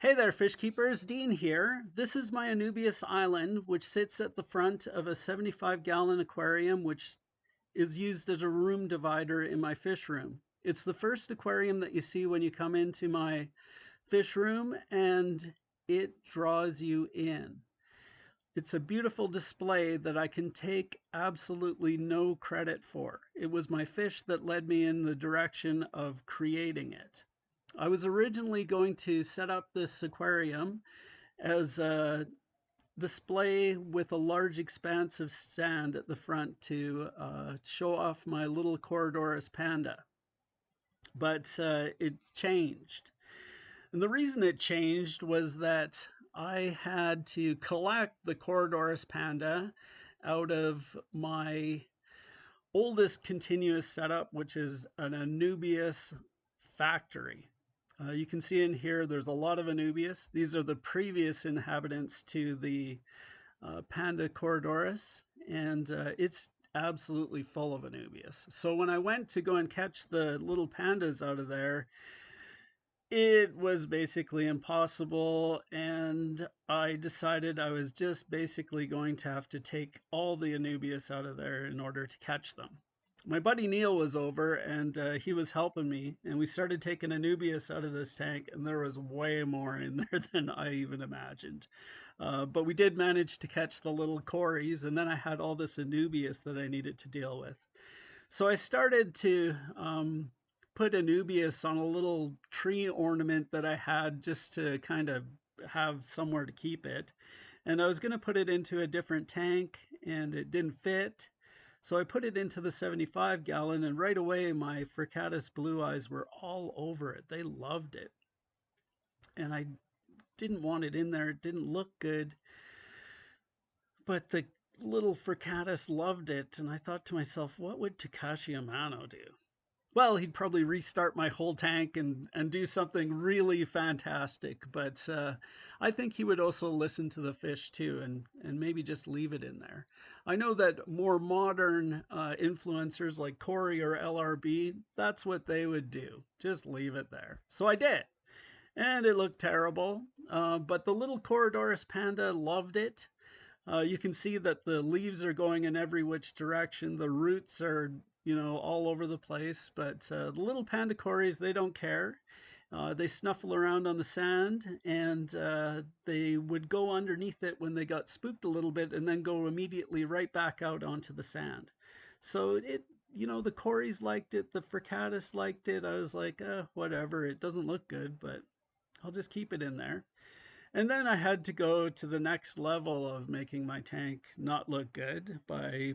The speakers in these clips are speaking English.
Hey there, fish keepers. Dean here. This is my Anubias Island, which sits at the front of a 75-gallon aquarium, which is used as a room divider in my fish room. It's the first aquarium that you see when you come into my fish room, and it draws you in. It's a beautiful display that I can take absolutely no credit for. It was my fish that led me in the direction of creating it. I was originally going to set up this aquarium as a display with a large expanse of sand at the front to show off my little Corydoras panda. But it changed. And the reason it changed was that I had to collect the Corydoras panda out of my oldest continuous setup, which is an Anubias factory. You can see in here, there's a lot of Anubias. These are the previous inhabitants to the Panda Corydoras, and it's absolutely full of Anubias. So when I went to go and catch the little pandas out of there, it was basically impossible, and I decided I was just basically going to have to take all the Anubias out of there in order to catch them. My buddy Neil was over, and he was helping me, and we started taking Anubias out of this tank, and there was way more in there than I even imagined. But we did manage to catch the little Corys, and then I had all this Anubias that I needed to deal with. So I started to put Anubias on a little tree ornament that I had just to kind of have somewhere to keep it. And I was going to put it into a different tank and it didn't fit. So I put it into the 75-gallon, and right away my Fricatus blue eyes were all over it. They loved it. And I didn't want it in there. It didn't look good. But the little Fricatus loved it. And I thought to myself, what would Takashi Amano do? Well, he'd probably restart my whole tank and do something really fantastic. But I think he would also listen to the fish too, and maybe just leave it in there. I know that more modern influencers like Corey or LRB, that's what they would do. Just leave it there. So I did. And it looked terrible. But the little Corydoras panda loved it. You can see that the leaves are going in every which direction. The roots are, all over the place. But the little pandacories, they don't care. They snuffle around on the sand, and they would go underneath it when they got spooked a little bit and then go immediately right back out onto the sand. So the cories liked it, the Fricatus liked it. I was like, whatever, it doesn't look good, but I'll just keep it in there. And then I had to go to the next level of making my tank not look good by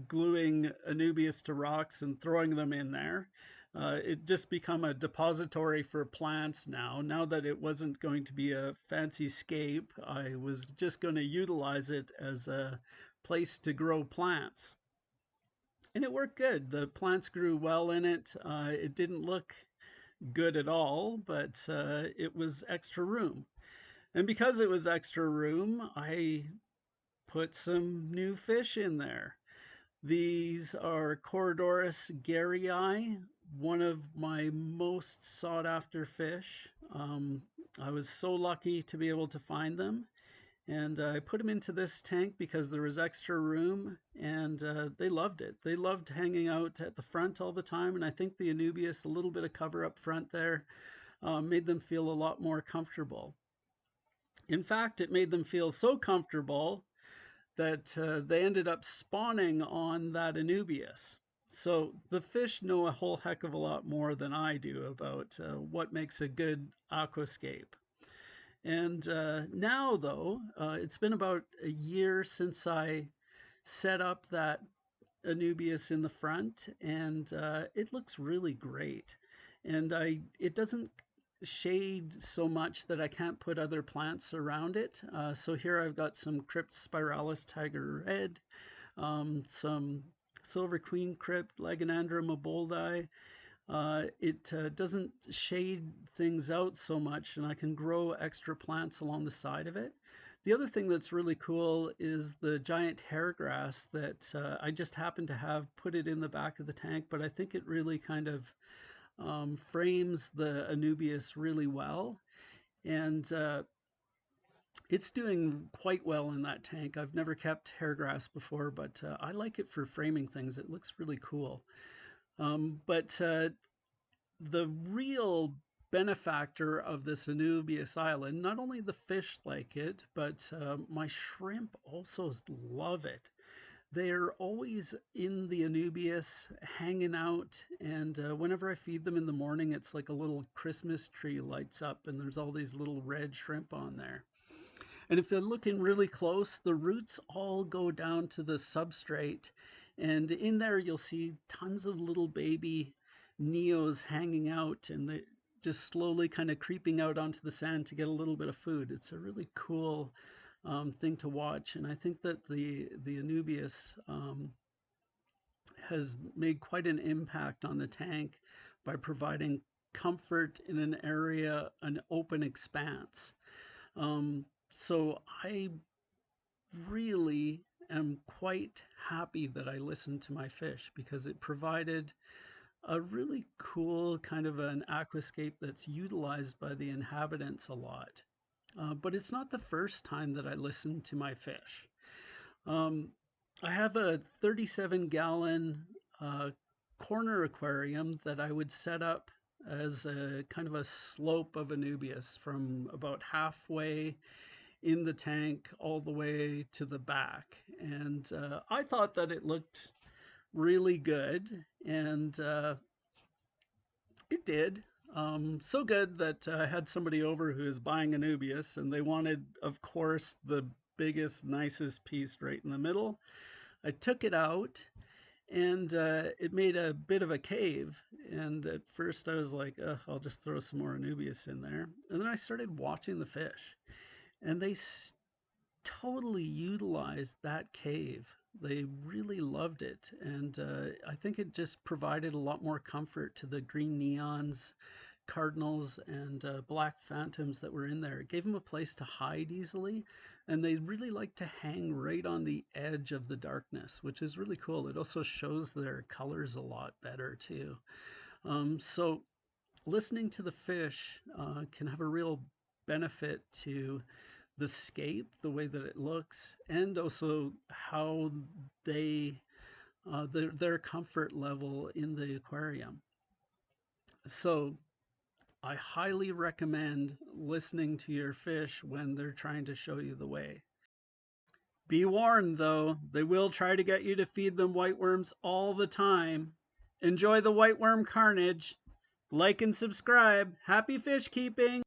gluing Anubias to rocks and throwing them in there. It just become a depository for plants now. Now that it wasn't going to be a fancy scape, I was just going to utilize it as a place to grow plants. And it worked good. The plants grew well in it. It didn't look good at all, but it was extra room. And because it was extra room, I put some new fish in there. These are Corydoras garryi, one of my most sought after fish. I was so lucky to be able to find them. And I put them into this tank because there was extra room, and they loved it. They loved hanging out at the front all the time. And I think the Anubias, a little bit of cover up front there, made them feel a lot more comfortable. In fact, it made them feel so comfortable that they ended up spawning on that Anubias. So the fish know a whole heck of a lot more than I do about what makes a good aquascape. And now, though, it's been about a year since I set up that Anubias in the front, and it looks really great. And it doesn't shade so much that I can't put other plants around it. So here I've got some Crypt Spiralis Tiger Red, some Silver Queen Crypt, Lagonandra maboldi. It doesn't shade things out so much, and I can grow extra plants along the side of it. The other thing that's really cool is the giant hairgrass that I just happen to have put it in the back of the tank, but I think it really kind of frames the Anubias really well. And it's doing quite well in that tank. I've never kept hairgrass before, but I like it for framing things. It looks really cool. But the real benefactor of this Anubias island, not only the fish like it, but my shrimp also love it. They're always in the Anubias hanging out, and whenever I feed them in the morning, it's like a little Christmas tree lights up, and there's all these little red shrimp on there. And if you're looking really close, the roots all go down to the substrate. And in there, you'll see tons of little baby neos hanging out, and they just slowly kind of creeping out onto the sand to get a little bit of food. It's a really cool thing to watch. And I think that the Anubias has made quite an impact on the tank by providing comfort in an area, an open expanse. So I really am quite happy that I listened to my fish because it provided a really cool kind of an aquascape that's utilized by the inhabitants a lot. But it's not the first time that I listened to my fish. Um, I have a 37-gallon corner aquarium that I would set up as a kind of a slope of Anubias from about halfway in the tank all the way to the back. And I thought that it looked really good, and it did. So good that I had somebody over who is buying Anubias, and they wanted, of course, the biggest, nicest piece right in the middle. I took it out, and it made a bit of a cave. And at first, I was like, I'll just throw some more Anubias in there. And then I started watching the fish, and they totally utilized that cave. They really loved it, and I think it just provided a lot more comfort to the green neons, cardinals, and black phantoms that were in there. It gave them a place to hide easily, and they really like to hang right on the edge of the darkness, which is really cool. It also shows their colors a lot better too. So listening to the fish can have a real benefit to the scape, the way that it looks, and also how they their comfort level in the aquarium. So I highly recommend listening to your fish when they're trying to show you the way. Be warned though, they will try to get you to feed them whiteworms all the time. Enjoy the whiteworm carnage. Like and subscribe. Happy fish keeping!